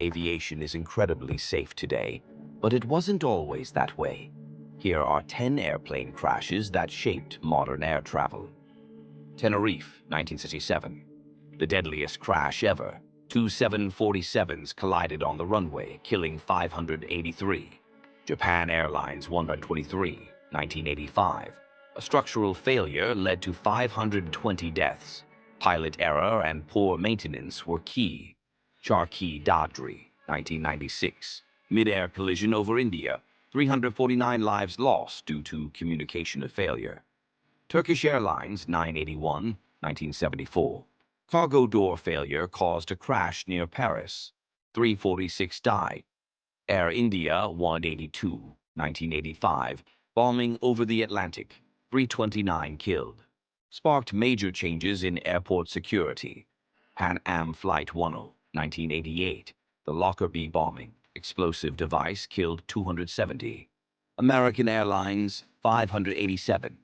Aviation is incredibly safe today, but it wasn't always that way. Here are 10 airplane crashes that shaped modern air travel. Tenerife, 1967. The deadliest crash ever. Two 747s collided on the runway, killing 583. Japan Airlines 123, 1985. A structural failure led to 520 deaths. Pilot error and poor maintenance were key. Charkhi Dadri, 1996. Mid-air collision over India. 349 lives lost due to communication failure. Turkish Airlines 981, 1974. Cargo door failure caused a crash near Paris. 346 died. Air India 182, 1985. Bombing over the Atlantic. 329 killed. Sparked major changes in airport security. Pan Am Flight 10, 1988. The Lockerbie bombing. Explosive device killed 270. American Airlines 587.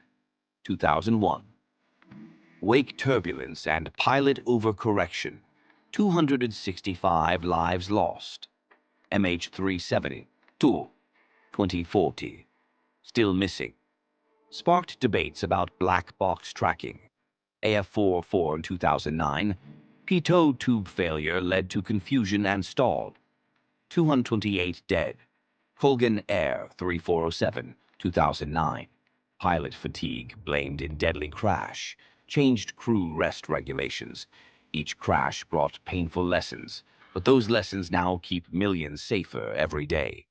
2001. Wake turbulence and pilot overcorrection. 265 lives lost. MH370, 2040. Still missing. Sparked debates about black box tracking. AF404 in 2009. Pitot tube failure led to confusion and stall. 228 dead. Colgan Air 3407, 2009. Pilot fatigue blamed in deadly crash. Changed crew rest regulations. Each crash brought painful lessons, but those lessons now keep millions safer every day.